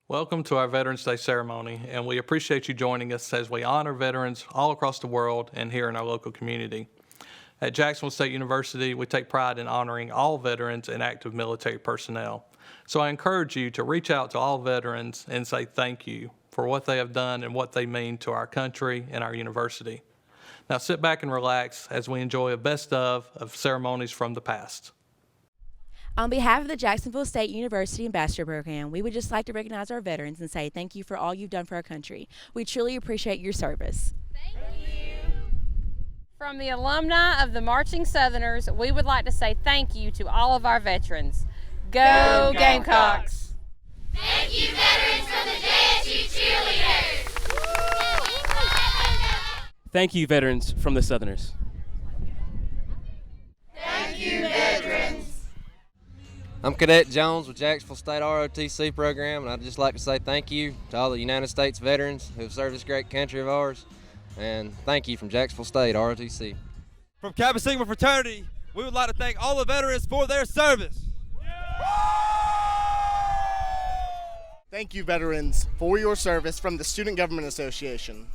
Welcome to our Veterans Day ceremony, and we appreciate you joining us as we honor veterans all across the world and here in our local community. At Jacksonville State University, we take pride in honoring all veterans and active military personnel. So I encourage you to reach out to all veterans and say thank you for what they have done and what they mean to our country and our university. Now sit back and relax as we enjoy a best of ceremonies from the past. On behalf of the Jacksonville State University Ambassador Program, we would just like to recognize our veterans and say thank you for all you've done for our country. We truly appreciate your service. Thank you. From the alumni of the Marching Southerners, we would like to say thank you to all of our veterans. Go Gamecocks! Thank you, veterans from the JSU cheerleaders! Thank you, veterans from the Southerners. Thank you, veterans! I'm Cadet Jones with Jacksonville State ROTC program, and I'd just like to say thank you to all the United States veterans who have served this great country of ours, and thank you from Jacksonville State ROTC. From Kappa Sigma Fraternity, we would like to thank all the veterans for their service. Thank you, veterans, for your service from the Student Government Association.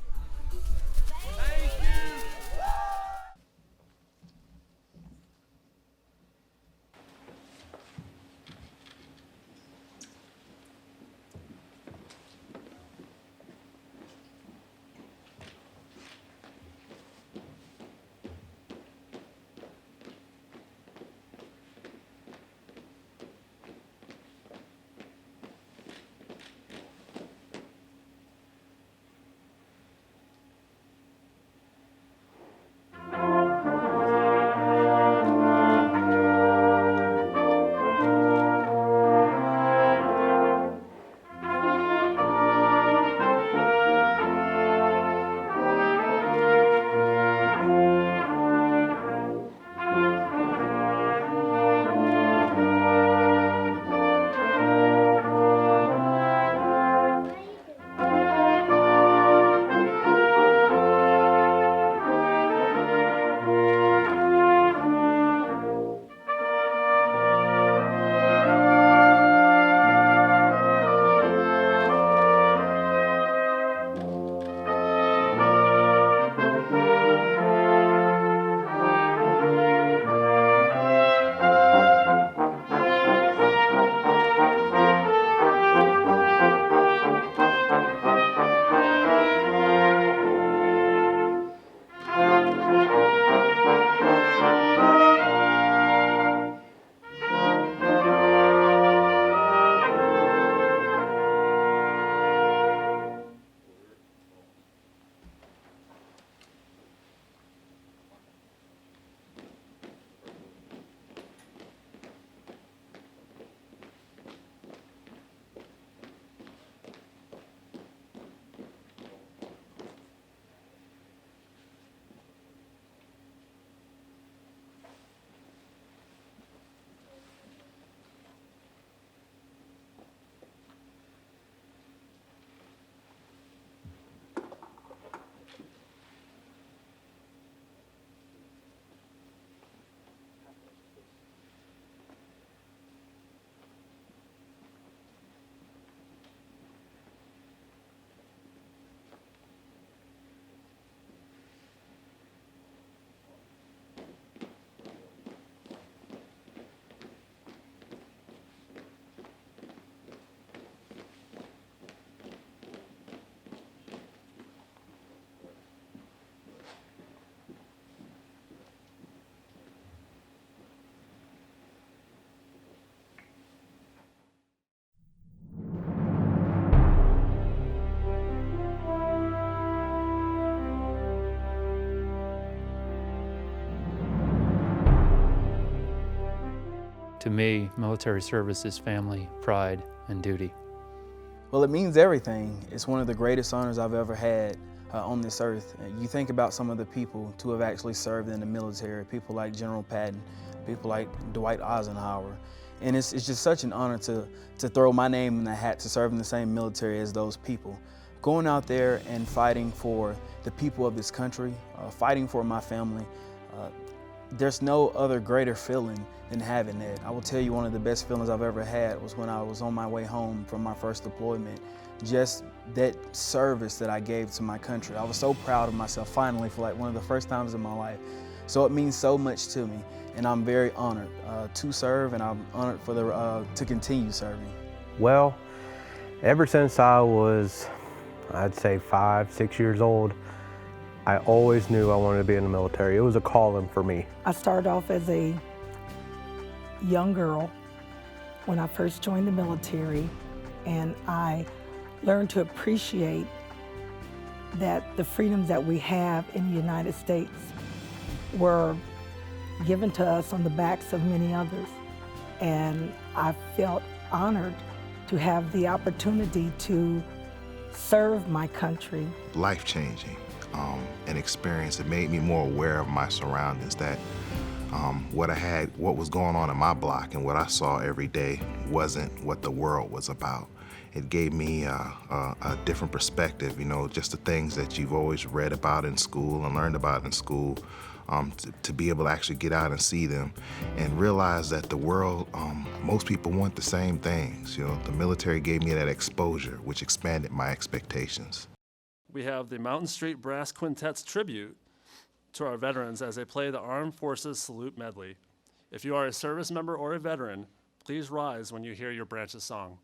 To me, military service is family, pride, and duty. Well, it means everything. It's one of the greatest honors I've ever had on this earth. You think about some of the people to have actually served in the military, people like General Patton, people like Dwight Eisenhower. And it's just such an honor to throw my name in the hat to serve in the same military as those people. Going out there and fighting for the people of this country, fighting for my family, there's no other greater feeling than having that. I will tell you, one of the best feelings I've ever had was when I was on my way home from my first deployment. Just that service that I gave to my country. I was so proud of myself finally for like one of the first times in my life. So it means so much to me, and I'm very honored to serve, and I'm honored for to continue serving. Well, ever since I was, I'd say 5, 6 years old, I always knew I wanted to be in the military. It was a calling for me. I started off as a young girl when I first joined the military, and I learned to appreciate that the freedoms that we have in the United States were given to us on the backs of many others. And I felt honored to have the opportunity to serve my country. Life-changing, an experience that made me more aware of my surroundings, that what was going on in my block and what I saw every day wasn't what the world was about. It gave me a different perspective, you know, just the things that you've always read about in school and learned about in school, to be able to actually get out and see them and realize that the world, most people want the same things. You know, the military gave me that exposure, which expanded my expectations. We have the Mountain Street Brass Quintet's tribute to our veterans as they play the Armed Forces Salute Medley. If you are a service member or a veteran, please rise when you hear your branch's song.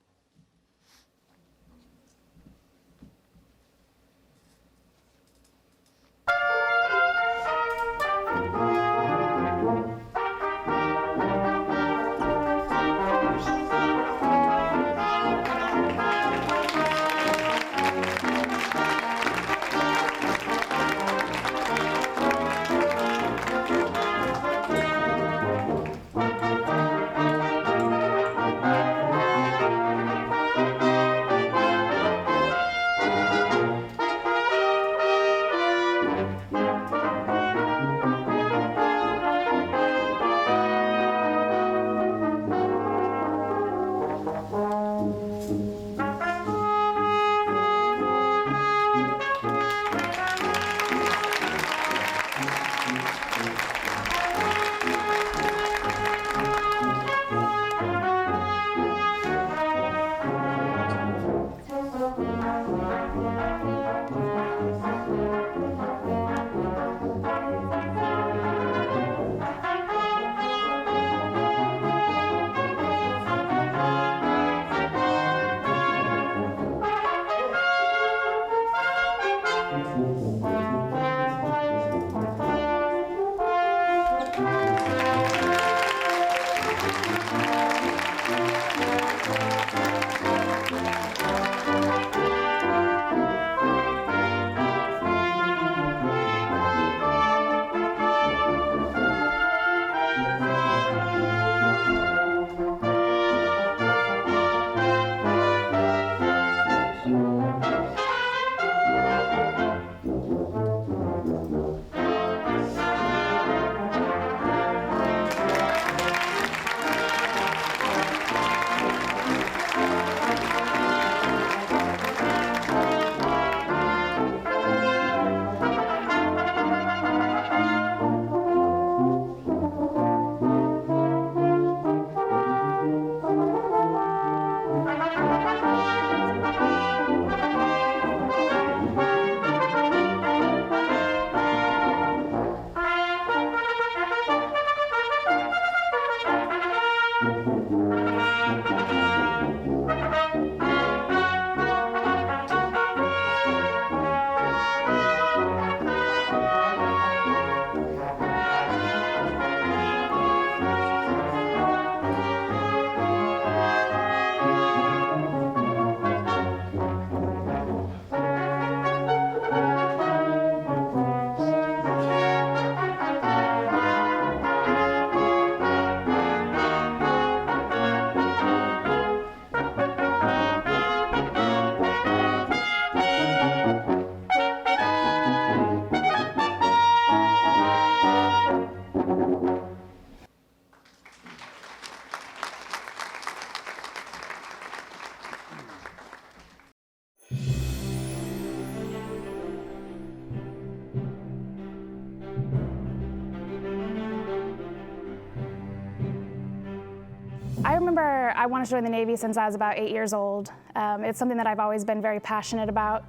I remember I wanted to join the Navy since I was about 8 years old. It's something that I've always been very passionate about,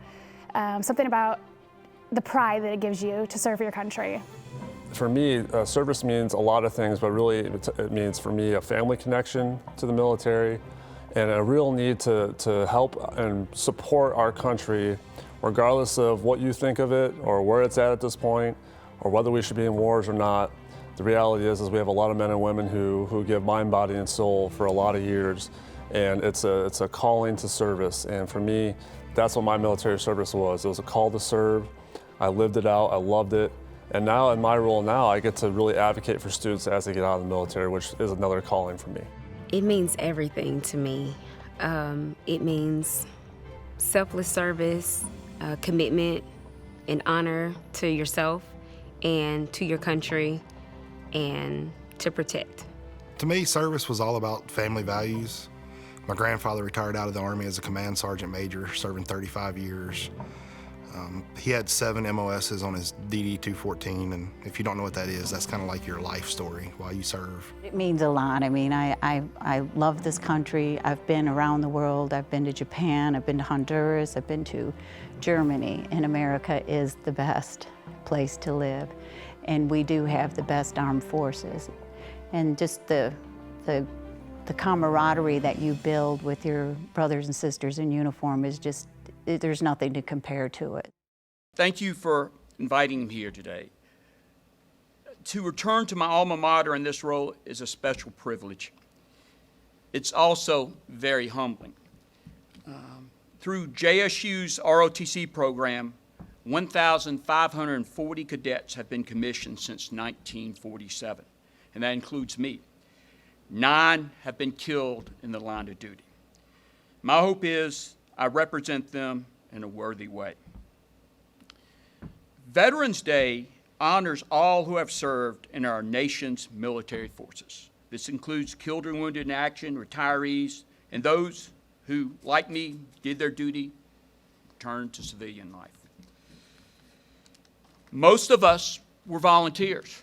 something about the pride that it gives you to serve your country. For me, service means a lot of things, but really it means for me a family connection to the military and a real need to help and support our country, regardless of what you think of it or where it's at this point or whether we should be in wars or not. The reality is we have a lot of men and women who give mind, body, and soul for a lot of years, and it's a calling to service. And for me, that's what my military service was. It was a call to serve. I lived it out. I loved it. And now in my role now, I get to really advocate for students as they get out of the military, which is another calling for me. It means everything to me. It means selfless service, commitment, and honor to yourself and to your country, and to protect. To me, service was all about family values. My grandfather retired out of the Army as a command sergeant major, serving 35 years. He had 7 MOSs on his DD-214, and if you don't know what that is, that's kind of like your life story while you serve. It means a lot. I mean, I love this country. I've been around the world. I've been to Japan, I've been to Honduras, I've been to Germany, and America is the best place to live. And we do have the best armed forces. And just the camaraderie that you build with your brothers and sisters in uniform is just, there's nothing to compare to it. Thank you for inviting me here today. To return to my alma mater in this role is a special privilege. It's also very humbling. Through JSU's ROTC program, 1,540 cadets have been commissioned since 1947, and that includes me. 9 have been killed in the line of duty. My hope is I represent them in a worthy way. Veterans Day honors all who have served in our nation's military forces. This includes killed or wounded in action, retirees, and those who, like me, did their duty, returned to civilian life. Most of us were volunteers.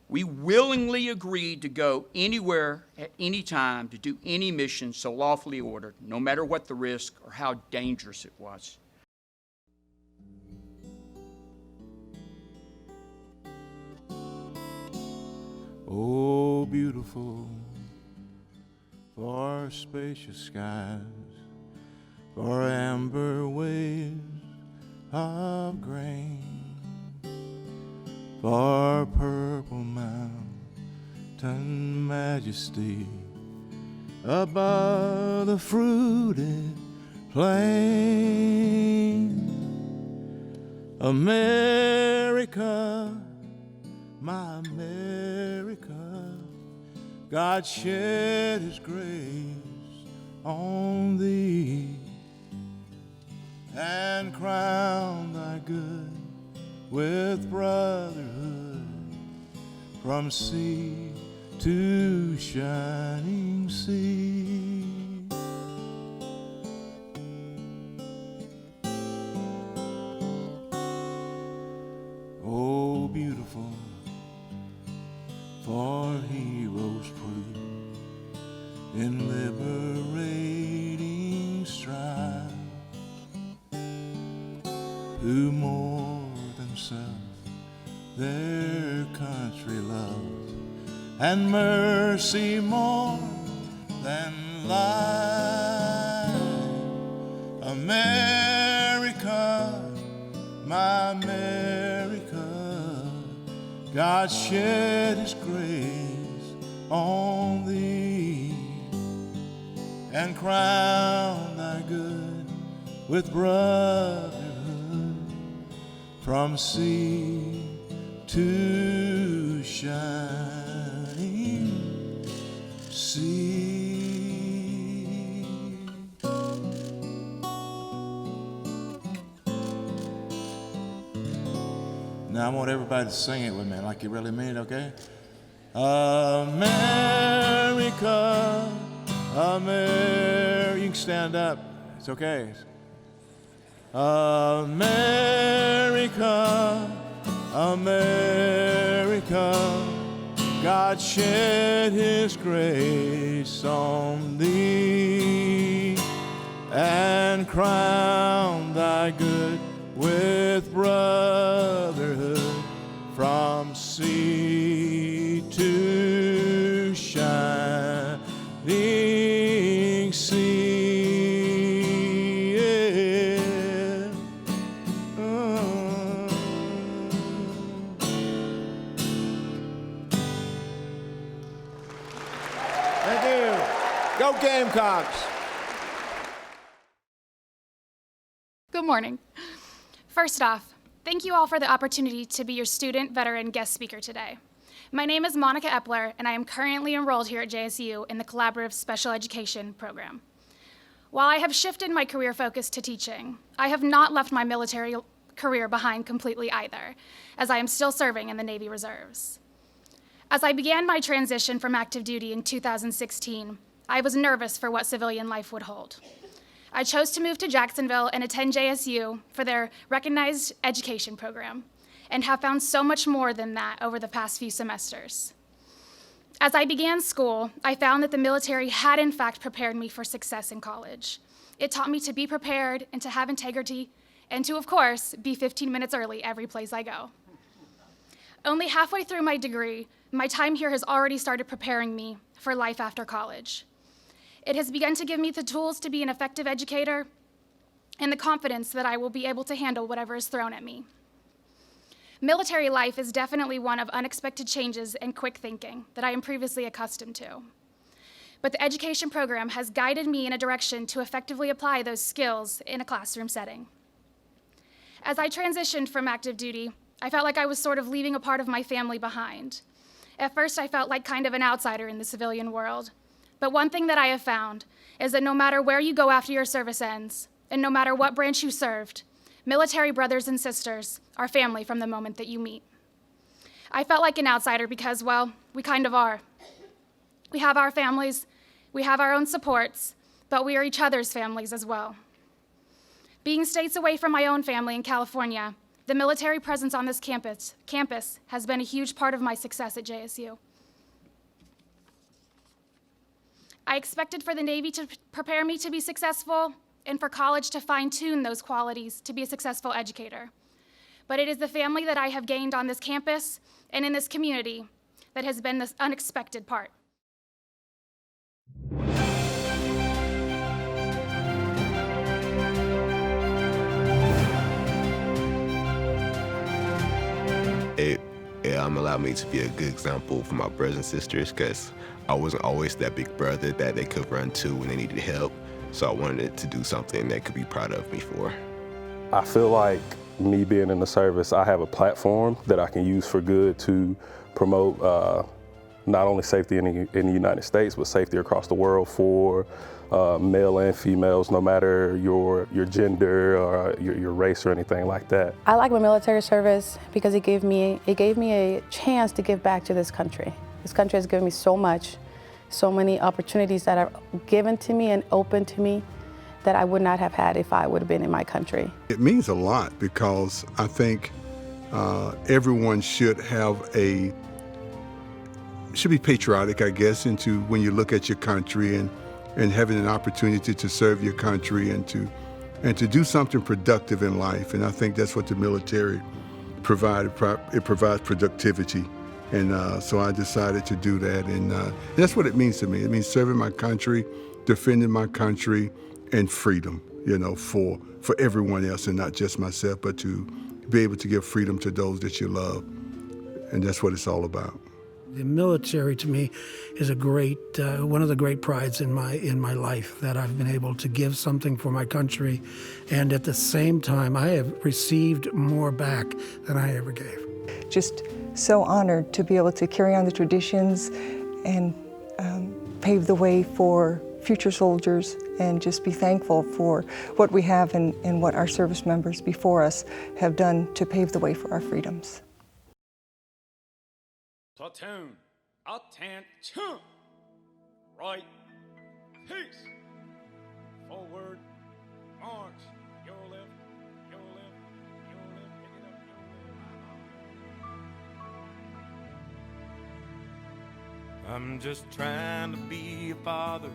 We willingly agreed to go anywhere at any time to do any mission so lawfully ordered, no matter what the risk or how dangerous it was. Oh, beautiful, for spacious skies, for amber waves of grain, for purple mountain majesty above the fruited plain. America, my America, God shed His grace on thee and crowned thy good with brotherhood from sea to shining sea. Oh, beautiful, for heroes prove in liberating strife, who more than self their country loved, and mercy more than life. America, my America, God shed His grace on thee and crowned thy good with brotherhood from sea to shining sea. Now I want everybody to sing it with me like you really mean it, okay? America, America, you can stand up, it's okay. America, America, God shed his grace on thee, and crown thy good with brotherhood from sea to shining sea. Yeah. Thank you. Go Gamecocks. Good morning. First off, thank you all for the opportunity to be your student veteran guest speaker today. My name is Monica Epler, and I am currently enrolled here at JSU in the Collaborative Special Education program. While I have shifted my career focus to teaching, I have not left my military career behind completely either, as I am still serving in the Navy Reserves. As I began my transition from active duty in 2016, I was nervous for what civilian life would hold. I chose to move to Jacksonville and attend JSU for their recognized education program, and have found so much more than that over the past few semesters. As I began school, I found that the military had in fact prepared me for success in college. It taught me to be prepared and to have integrity, and to, of course, be 15 minutes early every place I go. Only halfway through my degree, my time here has already started preparing me for life after college. It has begun to give me the tools to be an effective educator and the confidence that I will be able to handle whatever is thrown at me. Military life is definitely one of unexpected changes and quick thinking that I am previously accustomed to. But the education program has guided me in a direction to effectively apply those skills in a classroom setting. As I transitioned from active duty, I felt like I was sort of leaving a part of my family behind. At first, I felt like kind of an outsider in the civilian world. But one thing that I have found is that no matter where you go after your service ends, and no matter what branch you served, military brothers and sisters are family from the moment that you meet. I felt like an outsider because, well, we kind of are. We have our families, we have our own supports, but we are each other's families as well. Being states away from my own family in California, the military presence on this campus has been a huge part of my success at JSU. I expected for the Navy to prepare me to be successful and for college to fine-tune those qualities to be a successful educator. But it is the family that I have gained on this campus and in this community that has been this unexpected part. It allowed me to be a good example for my brothers and sisters, because I wasn't always that big brother that they could run to when they needed help. So I wanted to do something they could be proud of me for. I feel like me being in the service, I have a platform that I can use for good to promote not only safety in the United States, but safety across the world for male and females, no matter your gender or your race or anything like that. I like my military service because it gave me a chance to give back to this country. This country has given me so much, so many opportunities that are given to me and open to me that I would not have had if I would have been in my country. It means a lot because I think everyone should be patriotic, I guess, into when you look at your country and having an opportunity to serve your country and to do something productive in life. And I think that's what the military provided. It provides productivity. And so I decided to do that. And that's what it means to me. It means serving my country, defending my country, and freedom, for everyone else and not just myself, but to be able to give freedom to those that you love. And that's what it's all about. The military to me is one of the great prides in my life, that I've been able to give something for my country, and at the same time I have received more back than I ever gave. Just so honored to be able to carry on the traditions and pave the way for future soldiers, and just be thankful for what we have and what our service members before us have done to pave the way for our freedoms. Platoon, attention, right, peace, forward, march, your left, your left, your left, pick it up, your left. I'm just trying to be a father,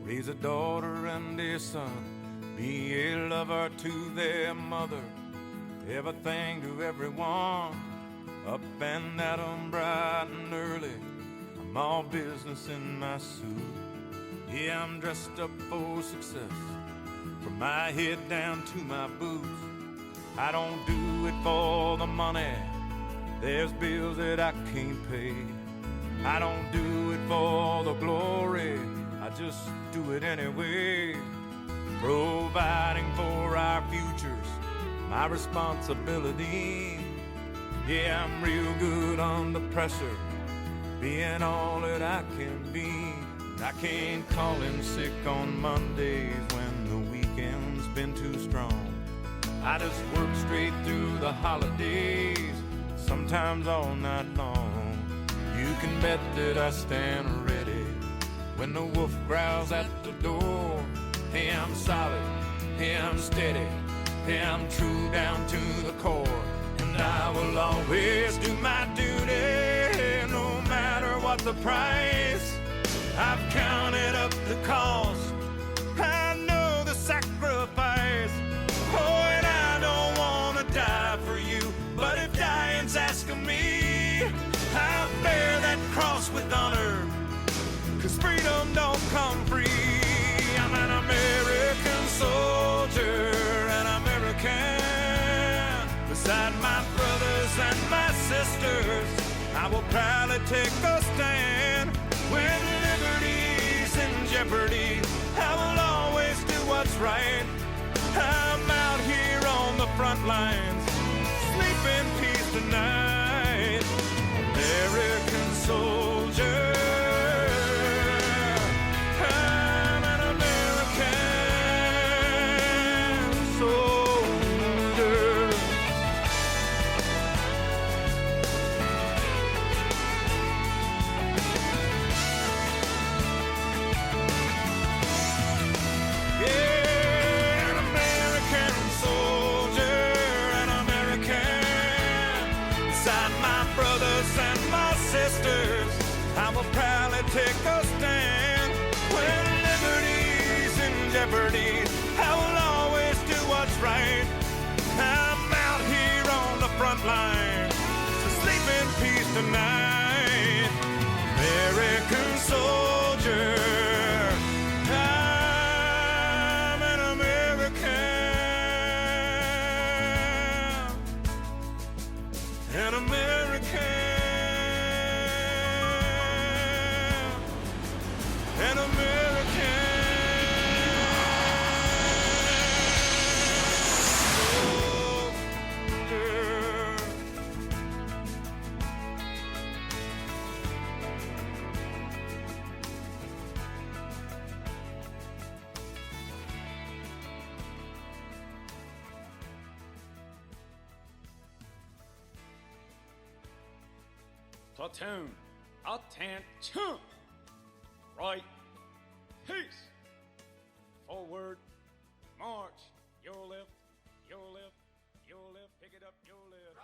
raise a daughter and a son, be a lover to their mother, everything to everyone, up and at 'em bright and early. I'm all business in my suit. Yeah, I'm dressed up for success, from my head down to my boots. I don't do it for the money, there's bills that I can't pay. I don't do it for the glory, I just do it anyway. Providing for our futures, my responsibility. Yeah, I'm real good under pressure, being all that I can be. I can't call in sick on Mondays when the weekend's been too strong. I just work straight through the holidays, sometimes all night long. You can bet that I stand ready when the wolf growls at the door. Hey, I'm solid, hey, I'm steady, hey, I'm true down to the core. And I will always do my duty, no matter what the price. I've counted up the cost, I know the sacrifice. Oh, and I don't want to die for you, but if dying's asking me, I'll bear that cross with honor, 'cause freedom don't come free. I'm an American soldier, an American. Beside my brothers and my sisters, I will proudly take a stand. When liberty's in jeopardy, I will always do what's right. I'm out here on the front lines, sleep in peace tonight. American soldier, I'm an American soldier. Yeah, an American soldier, an American. Beside my brothers and my sisters, I will proudly take a stand. When liberty's in jeopardy, I will always do what's right. I'm out here on the front line, so sleep in peace tonight. American soldier, I'm an American, an American. An American soldier. Platoon, attention! Right, peace! Forward, march, your left, pick it up, your left.